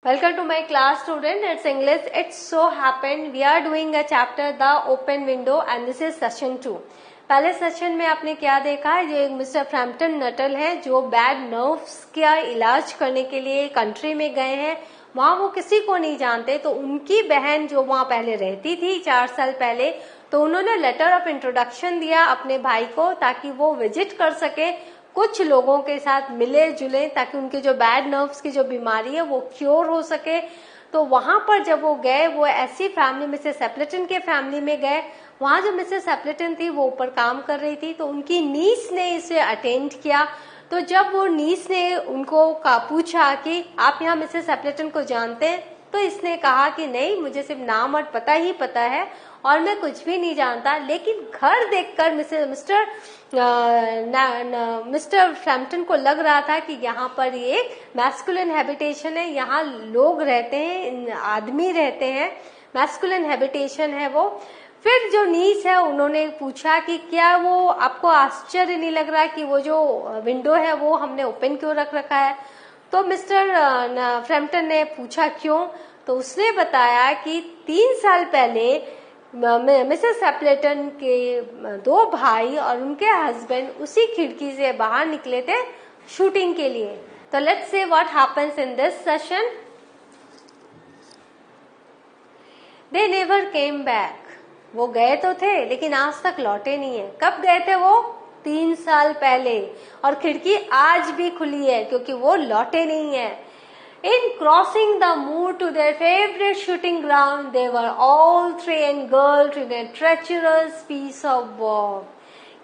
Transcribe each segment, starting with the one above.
Welcome to my class, student. It's English. It so happened we are doing a chapter The Open Window and this is session 2. पहले session में आपने क्या देखा है, ये mister Frampton Nuttall है जो बैड नर्व्स का इलाज करने के लिए कंट्री में गए हैं. वहाँ वो किसी को नहीं जानते, तो उनकी बहन जो वहाँ पहले रहती थी 4 साल पहले, तो उन्होंने लेटर ऑफ इंट्रोडक्शन दिया अपने भाई को ताकि वो विजिट कर सके, कुछ लोगों के साथ मिले जुले, ताकि उनके जो बैड नर्व्स की जो बीमारी है वो क्योर हो सके. तो वहां पर जब वो गए, वो ऐसी फैमिली मिसेस एप्लेटन के फैमिली में गए. वहां जो मिसेस एप्लेटन थी वो ऊपर काम कर रही थी, तो उनकी नीस ने इसे अटेंड किया. तो जब वो नीस ने उनको पूछा कि आप यहाँ मिसेस एप्लेटन को जानते हैं, तो इसने कहा कि नहीं, मुझे सिर्फ नाम और पता ही पता है और मैं कुछ भी नहीं जानता. लेकिन घर देखकर मिस्टर फ्रैम्पटन को लग रहा था कि यहाँ पर ये मैस्कुलिन हैबिटेशन है, यहाँ लोग रहते हैं, आदमी रहते हैं, मैस्कुलिन हैबिटेशन है वो. फिर जो नीस है उन्होंने पूछा कि क्या वो आपको आश्चर्य नहीं लग रहा कि वो जो विंडो है वो हमने ओपन क्यों रख रखा है. तो मिस्टर फ्रैम्पटन ने पूछा क्यों, तो उसने बताया कि 3 साल पहले मिसेस एप्लेटन के 2 भाई और उनके हस्बैंड उसी खिड़की से बाहर निकले थे शूटिंग के लिए. तो let's see what happens in this session. They never came back. वो गए तो थे लेकिन आज तक लौटे नहीं है. कब गए थे वो? 3 साल पहले. और खिड़की आज भी खुली है क्योंकि वो लौटे नहीं है. In crossing the moor to their favorite shooting ground, they were all 3 engulfed in a treacherous piece of bog.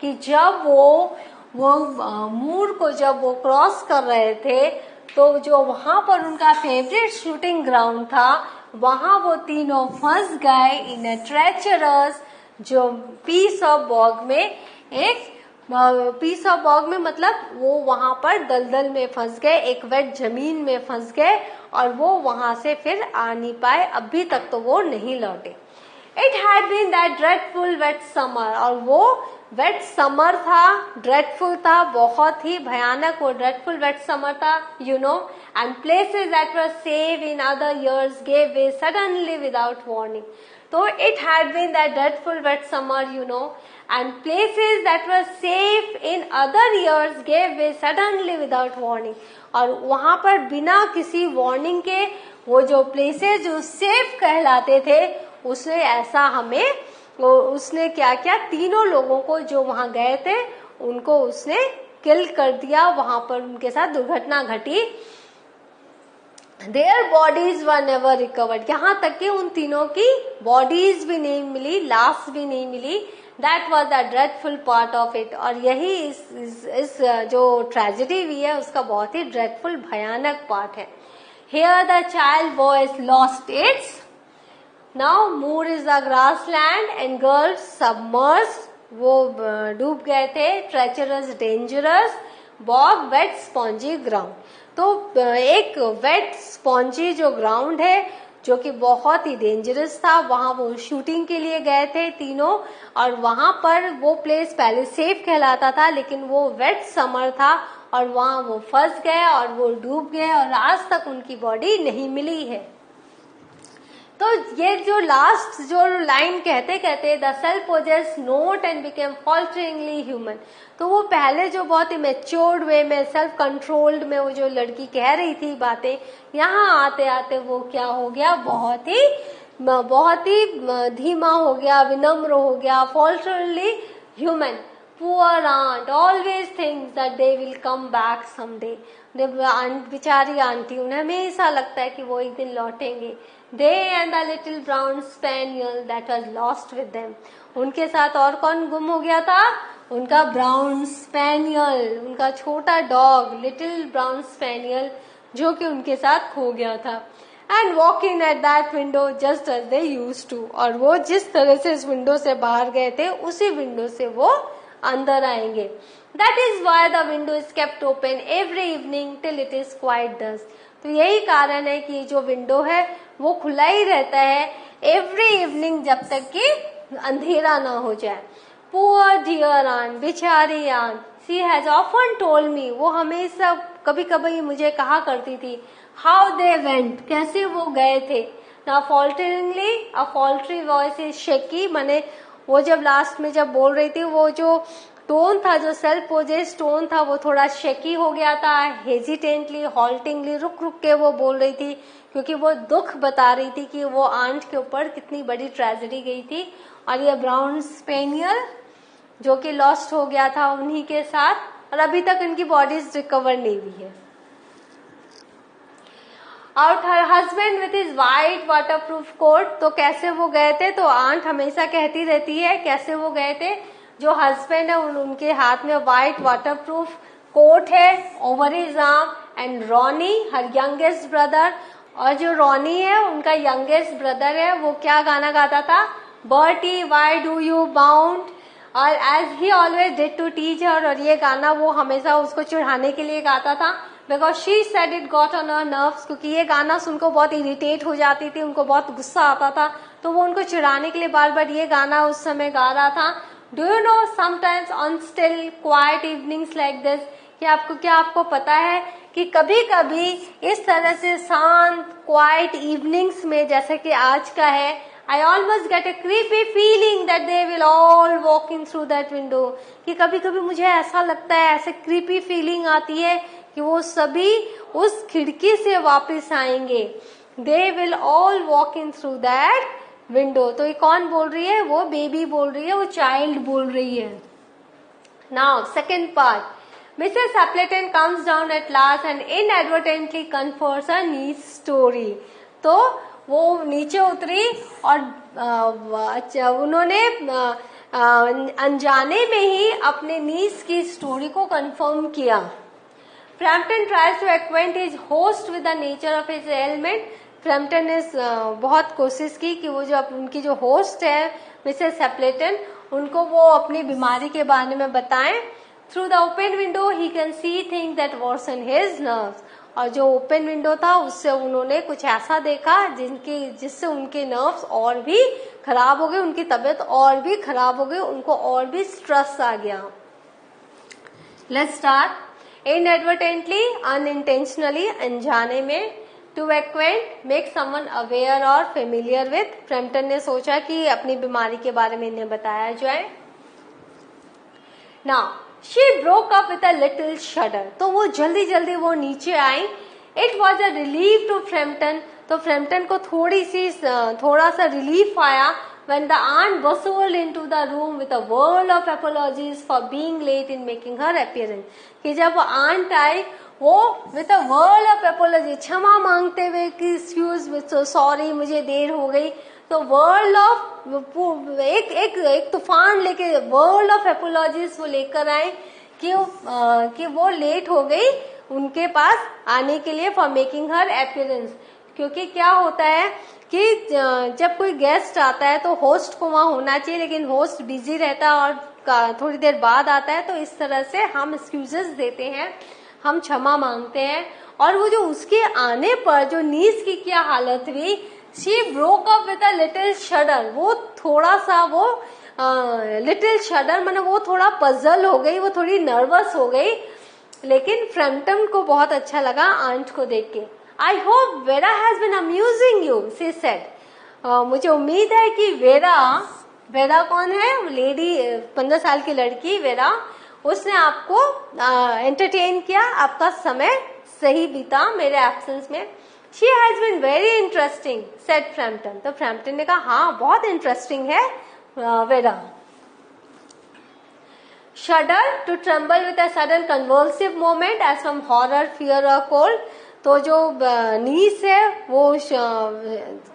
कि जब वो मूर को जब वो क्रॉस कर रहे थे, तो जो वहां पर उनका फेवरेट शूटिंग ग्राउंड था, वहां वो तीनों फंस गए इन ए ट्रेचरस जो पीस ऑफ बॉग में. एक पीस ऑफ बॉग में मतलब वो वहां पर दलदल में फंस गए, एक वेट जमीन में फंस गए और वो वहां से फिर आ नहीं पाए. अभी तक तो वो नहीं लौटे. It had been that dreadful wet summer. और वो वेट समर था, ड्रेडफुल था, बहुत ही भयानक वो ड्रेडफुल वेट समर था, you know. And places that were safe in other years gave way suddenly without warning. So it had been that dreadful wet summer, you know, and places that were safe in other years gave way suddenly without warning. और वहां पर बिना किसी warning के वो जो places जो safe कहलाते थे, उसने ऐसा हमें उसने क्या किया, तीनों लोगों को जो वहां गए थे उनको उसने किल कर दिया. वहां पर उनके साथ दुर्घटना घटी. Their bodies were never recovered. यहाँ तक कि उन तीनों की बॉडीज भी नहीं मिली, लाश भी नहीं मिली. That was the dreadful part of it. और यही इस जो ट्रेजेडी हुई है उसका बहुत ही ड्रेडफुल भयानक पार्ट है. Here the child voice lost its. Now moor is the grassland and girls submerged. वो डूब गए थे. Treacherous, dangerous, bog, wet, spongy ground. तो एक वेट स्पॉन्जी जो ग्राउंड है जो कि बहुत ही डेंजरस था, वहां वो शूटिंग के लिए गए थे तीनों. और वहां पर वो प्लेस पहले सेफ कहलाता था, लेकिन वो वेट समर था और वहां वो फंस गए और वो डूब गए और आज तक उनकी बॉडी नहीं मिली है. तो ये जो लास्ट जो लाइन कहते कहते the self possessed note and became falteringly human. तो वो पहले जो बहुत ही मैच्योर्ड वे में, सेल्फ कंट्रोल्ड में वो जो लड़की कह रही थी बातें, यहाँ आते आते वो क्या हो गया, बहुत ही धीमा हो गया, विनम्र हो गया, फॉल्टरली human. Poor aunt always thinks that they will come back someday. बेचारी आंटी, उन्हें हमेशा लगता है कि वो एक दिन लौटेंगे. They and the little brown spaniel that was lost with them. उनके साथ और कौन गुम हो गया था? उनका ब्राउन स्पैनियल, उनका छोटा डॉग लिटिल ब्राउन स्पैनियल जो कि उनके साथ खो गया था. And walk in at that window just as they used to. और वो जिस तरह से इस विंडो से बाहर गए थे, उसी विंडो से वो अंदर आएंगे. That is why the window is kept open every evening till it is quite dusk. तो यही कारण है कि जो विंडो है वो खुला ही रहता है एवरी इवनिंग, जब तक कि अंधेरा ना हो जाए. Poor dear aunt, बेचारी aunt, she has often told me, वो हमेशा कभी कभी मुझे कहा करती थी हाउ दे वेंट, कैसे वो गए थे। ना फॉल्टरिंगली, अ फॉल्टरी वॉइस इज शेकी, माने वो जब लास्ट में जब बोल रही थी वो जो टोन था, जो सेल्फ पोजेस टोन था, वो थोड़ा शेकी हो गया था, हेजिटेंटली, हॉल्टिंगली, रुक रुक के वो बोल रही थी, क्योंकि वो दुख बता रही थी कि वो आंट के ऊपर कितनी बड़ी ट्रेजेडी गई थी। और ये ब्राउन स्पेनियल जो कि लॉस्ट हो गया था उन्हीं के साथ, और अभी तक इनकी बॉडीज रिकवर नहीं हुई है। और her husband with is white waterproof coat, तो कैसे वो गए थे, तो आंट हमेशा कहती रहती है कैसे वो गए थे। जो हस्बैंड है उनके हाथ में व्हाइट वाटरप्रूफ कोट है over his arm, and Ronnie her youngest brother, और जो रॉनी है उनका यंगेस्ट ब्रदर है, वो क्या गाना गाता था, Bertie why do you bound, और as he always did to tease her, और ये गाना वो हमेशा उसको चिढ़ाने के लिए गाता था, because she said it got on her nerves, क्योंकि ये गाना सुनकर बहुत इरिटेट हो जाती थी, उनको बहुत गुस्सा आता था, तो वो उनको चिढ़ाने के लिए बार बार ये गाना उस समय गा रहा था। Do you know sometimes on still quite evenings like this, कि आपको पता है कि कभी कभी इस तरह से शांत क्वाइट इवनिंग्स में, जैसे कि आज का है, I almost get a creepy feeling that they will all walking through that window, कि कभी कभी मुझे ऐसा लगता है, ऐसे creepy feeling आती है कि वो सभी उस खिड़की से वापस आएंगे। They will all walking through that window, तो ये कौन बोल रही है, वो बेबी बोल रही है, वो चाइल्ड बोल रही है। Now second part, Mrs. Appleton comes down at last and inadvertently confers her niece story, तो वो नीचे उतरी और उन्होंने अनजाने में ही अपने नीस की स्टोरी को कंफर्म किया। Frampton tries to acquaint his host with the nature of his element, Frampton ने बहुत कोशिश की कि वो जो उनकी जो होस्ट है मिसेस एप्लेटन, उनको वो अपनी बीमारी के बारे में बताएं। Through the open window he can see things that worsen his nerves, और जो ओपन विंडो था उससे उन्होंने कुछ ऐसा देखा जिससे उनके नर्व्स और भी खराब हो गए, उनकी तबीयत और भी खराब हो गई, उनको और भी स्ट्रेस आ गया। Let's start. इनएडवर्टेंटली, अनइंटेंशनली, अनजाने में, to acquaint, make someone aware और फेमिलियर विथ, फ्रैम्पटन ने सोचा कि अपनी बीमारी के बारे में इन्हें बताया जाए। Now She broke up with a little shudder, तो वो जल्दी जल्दी वो नीचे आई। It was a relief to Frampton, तो फ्रैम्पटन को थोड़ा सा रिलीफ आया when the aunt bustled into the room with a whirl of apologies for being late in making her appearance, कि जब वो आंट आई वो with a whirl of apology, क्षमा मांगते हुए कि excuse me, so sorry मुझे देर हो गई, तो वर्ल्ड ऑफ एक तूफान लेके वर्ल्ड ऑफ एपोलॉजीज वो लेकर आए कि वो लेट हो गई उनके पास आने के लिए फॉर मेकिंग हर अपीयरेंस। क्योंकि क्या होता है कि जब कोई गेस्ट आता है तो होस्ट को वहां होना चाहिए, लेकिन होस्ट बिजी रहता है और थोड़ी देर बाद आता है, तो इस तरह से हम एक्सक्यूजेस देते हैं, हम क्षमा मांगते हैं। और वो जो उसके आने पर जो नीस की क्या हालत हुई, She broke up with a little shudder, वो थोड़ा सा वो लिटिल शडर मैंने वो थोड़ा पजल हो गई, वो थोड़ी नर्वस हो गई, लेकिन फ्रैम्पटन को बहुत अच्छा लगा आंट को देख के। I hope vera has been amusing you, she said, मुझे उम्मीद है कि वेरा कौन है, लेडी 15 साल की लड़की वेरा, उसने आपको एंटरटेन किया, आपका समय सही बीता मेरे एब्सेंस में। She has been very interesting, said Frampton. तो फ्रैम्पटन ने कहा हाँ बहुत इंटरेस्टिंग है vera. Shudder, to tremble with a sudden convulsive movement as from horror, fear or cold, तो जो नीस है वो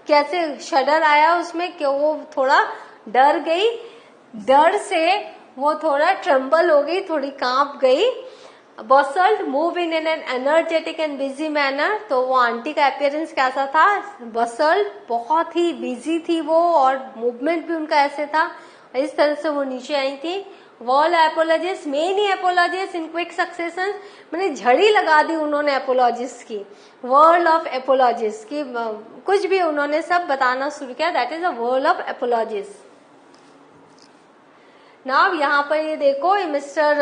कैसे शडर आया उसमें कि वो थोड़ा डर गई, डर से वो थोड़ा ट्रम्बल हो गई, थोड़ी कांप गई। Bustled, move in an energetic and busy manner, तो वो आंटी का अपीयरेंस कैसा था, bustled, बहुत ही बिजी थी वो और मूवमेंट भी उनका ऐसे था, इस तरह से वो नीचे आई थी। World apologies, many apologies in quick succession, मैंने झड़ी लगा दी उन्होंने एपोलॉजिस्ट की, वर्ल्ड ऑफ एपोलॉजिस्ट की कुछ भी उन्होंने सब बताना शुरू किया, that is a world of apologies. Now यहाँ पर ये देखो, ये मिस्टर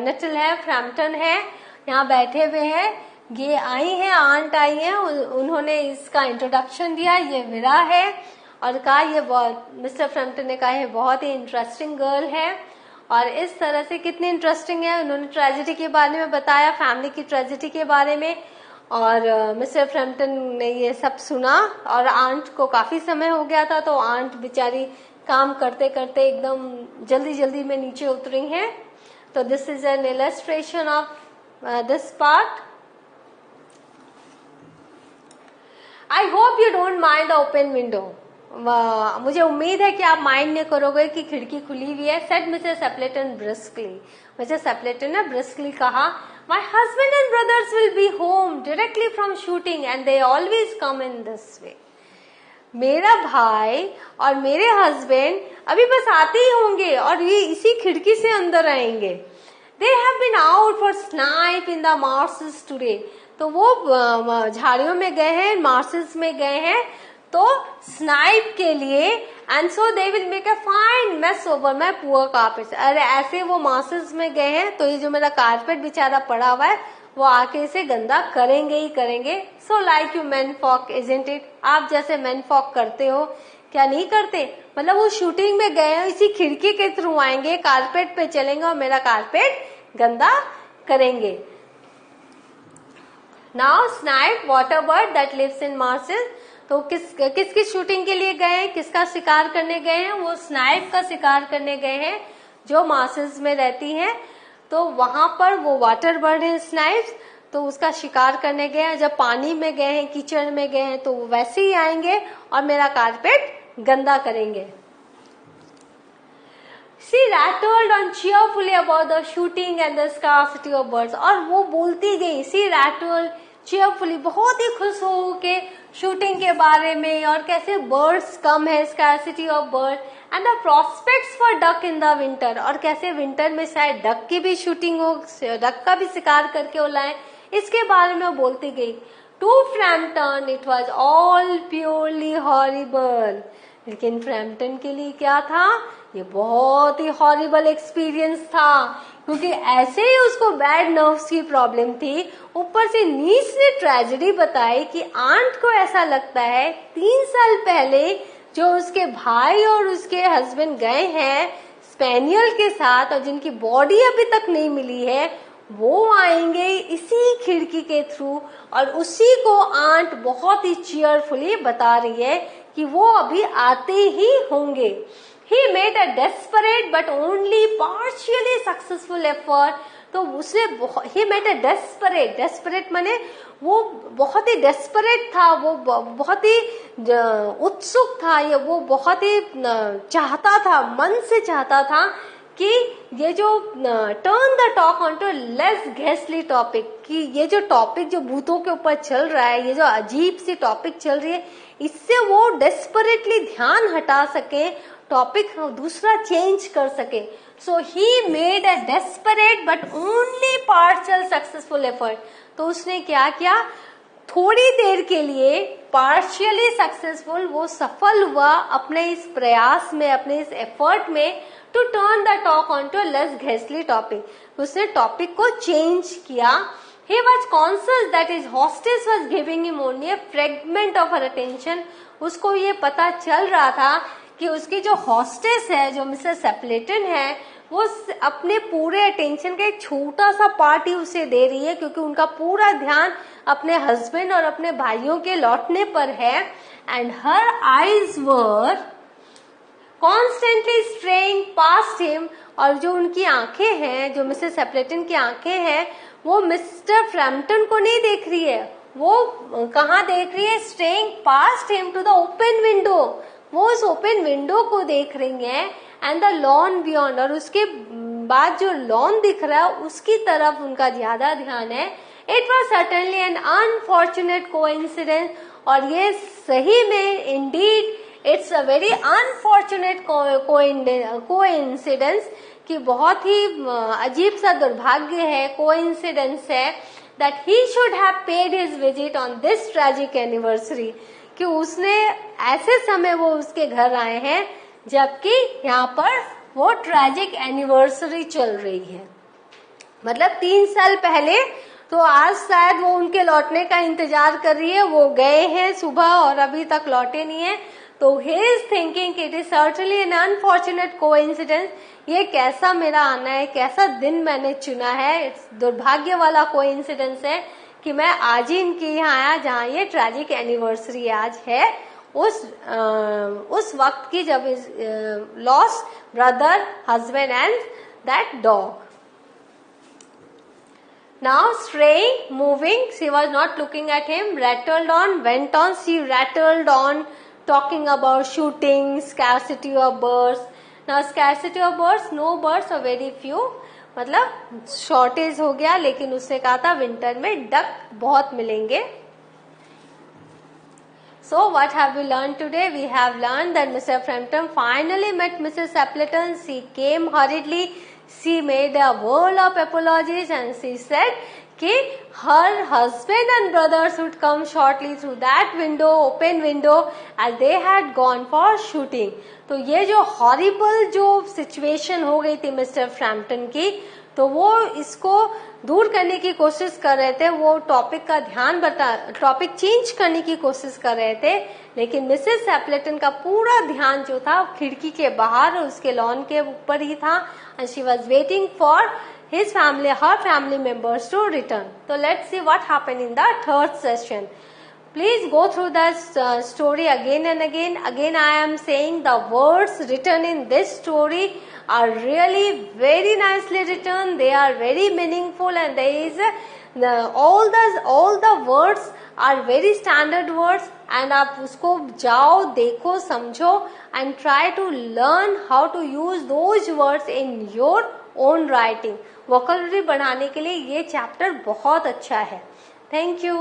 नटल है, फ्रैम्पटन है, यहाँ बैठे हुए हैं, ये आई हैं, आंट आई हैं, उन्होंने इसका इंट्रोडक्शन दिया, ये वीरा है, और कहा ये मिस्टर फ्रैम्पटन ने कहा ये बहुत ही इंटरेस्टिंग गर्ल है। और इस तरह से कितनी इंटरेस्टिंग है, उन्होंने ट्रेजेडी के बारे में बताया, फैमिली की ट्रेजेडी के बारे में, और मिस्टर फ्रैम्पटन ने ये सब सुना। और आंट को काफी समय हो गया था, तो आंट बेचारी काम करते करते एकदम जल्दी जल्दी में नीचे उतरी हैं। तो this is an illustration of this part. I hope you don't mind the open window. मुझे उम्मीद है कि आप माइंड नहीं करोगे कि खिड़की खुली हुई है। Said Mrs Appleton briskly. Mrs Appleton ने ब्रिस्कली कहा, my husband and brothers will be home directly from shooting and they always come in this way. मेरा भाई और मेरे हस्बैंड अभी बस आते ही होंगे और ये इसी खिड़की से अंदर आएंगे। They have been out for snipe in the marshes today. तो वो झाड़ियों में गए हैं, मार्सेस में गए हैं तो स्नाइप के लिए, and so they will make a fine mess over my poor carpet. अरे ऐसे वो मार्सेस में गए हैं तो ये जो मेरा कारपेट बेचारा पड़ा हुआ है वो आके इसे गंदा करेंगे ही करेंगे। So like you men folk isn't it. आप जैसे मेन फॉक करते हो, क्या नहीं करते? मतलब वो शूटिंग में गए हैं, इसी खिड़की के थ्रू आएंगे, कारपेट पे चलेंगे और मेरा कारपेट गंदा करेंगे। Now snipe water bird that lives in marshes. तो किसकी शूटिंग के लिए गए हैं, किसका शिकार करने गए हैं? वो स्नाइप का शिकार करने गए हैं जो मार्सेस में रहती हैं। तो वहां पर वो वाटर बर्ड है स्नाइप्स, तो उसका शिकार करने गए हैं। जब पानी में गए हैं, कीचड़ में गए हैं तो वो वैसे ही आएंगे और मेरा कारपेट गंदा करेंगे। She rattled on cheerfully about the shooting and the scarcity of birds। और वो बोलती गई, she rattled cheerfully, बहुत ही खुश हो के शूटिंग के बारे में और कैसे बर्ड्स कम है, scarcity of bird and the prospects for duck in the winter, और कैसे विंटर में शायद डक की भी शूटिंग हो, डक का भी शिकार करके वो लाए, इसके बारे में वो बोलती गई। To Frampton it was all purely horrible। लेकिन फ्रैम्पटन के लिए क्या था? ये बहुत ही हॉरिबल एक्सपीरियंस था, क्योंकि ऐसे ही उसको बैड नर्व्स की प्रॉब्लम थी, ऊपर से नीस ने ट्रेजेडी बताई कि आंट को ऐसा लगता है 3 साल पहले जो उसके भाई और उसके हस्बैंड गए हैं स्पेनियल के साथ और जिनकी बॉडी अभी तक नहीं मिली है, वो आएंगे इसी खिड़की के थ्रू, और उसी को आंट बहुत ही चीयरफुली बता रही है कि वो अभी आते ही होंगे। He made a desperate but only partially successful effort। तो उसने he made a desperate माने वो बहुत ही desperate था, वो बहुत ही उत्सुक था, ये वो बहुत ही चाहता था, मन से चाहता था कि ये जो turn the talk on to less ghastly topic, कि ये जो टॉपिक जो भूतों के ऊपर चल रहा है, ये जो अजीब सी टॉपिक चल रही है, इससे वो डेस्परेटली ध्यान हटा सके, टॉपिक दूसरा चेंज कर सके। So he made a desperate but only partial successful effort. तो उसने क्या किया? थोड़ी देर के लिए पार्शियली सक्सेसफुल वो सफल हुआ अपने इस प्रयास में, अपने इस एफर्ट में, to turn the talk on to less ghastly topic. उसने टॉपिक को चेंज किया। He was conscious that his hostess was giving him only a fragment of her attention। उसको ये पता चल रहा था कि उसकी जो हॉस्टेस है, जो मिसेस एप्लेटन है, वो अपने पूरे अटेंशन का एक छोटा सा पार्ट ही उसे दे रही है, क्योंकि उनका पूरा ध्यान अपने हस्बैंड और अपने भाइयों के लौटने पर है। And her eyes were constantly straying past him. और जो उनकी आंखें हैं, जो मिसेस एप्लेटन की आंखें हैं, वो मिस्टर फ्रैम्पटन को नहीं देख रही है, वो कहाँ देख रही है? Straying past him to the open window. वो उस ओपन विंडो को देख रही हैं, एंड द लॉन बियॉन्ड, और उसके बाद जो लॉन दिख रहा है उसकी तरफ उनका ज्यादा ध्यान है। It was certainly an unfortunate coincidence. और ये सही में Indeed it's a very unfortunate coincidence, कि बहुत ही अजीब सा दुर्भाग्य है, कोइंसिडेंस है, that he should have paid his visit on this tragic anniversary, कि उसने ऐसे समय वो उसके घर आए हैं जबकि यहाँ पर वो ट्रेजिक एनिवर्सरी चल रही है। मतलब 3 साल पहले तो आज शायद वो उनके लौटने का इंतजार कर रही है, वो गए हैं सुबह और अभी तक लौटे नहीं है। तो he is thinking it is certainly an unfortunate coincidence, ये कैसा मेरा आना है, कैसा दिन मैंने चुना है, दुर्भाग्य वाला कोइंसिडेंस है कि मैं आज ही इनके यहाँ आया जहाँ ये ट्रेजिक एनिवर्सरी आज है, उस वक्त की जब loss brother, husband and that dog. Now straying, moving, she was not looking at him, rattled on, went on, she rattled on, talking about shooting, scarcity of birds. Now scarcity of birds, no birds or very few, मतलब shortage हो गया, लेकिन उसने कहा था winter में duck बहुत मिलेंगे. So what have we learned today? We have learned that Mr. Frampton finally met Mrs. Appleton. She came hurriedly. She made a world of apologies and she said कि her husband and brothers would come shortly through that window, open window, as they had gone for shooting. तो ये जो horrible जो situation हो गई थी mister Frampton की, तो वो इसको दूर करने की कोशिश कर रहे थे, वो टॉपिक चेंज करने की कोशिश कर रहे थे, लेकिन मिसेस एप्लेटन का पूरा ध्यान जो था खिड़की के बाहर उसके लॉन के ऊपर ही था. And she was waiting for her family members to return. So let's see what happened in the third session. Please go through the story again and again. Again I am saying the words written in this story are really very nicely written. They are very meaningful, and there is all the words are very standard words, and आप उसको जाओ, देखो, समझो and try to learn how to use those words in your own writing. Vocabulary बढ़ाने के लिए ये chapter बहुत अच्छा है. Thank you.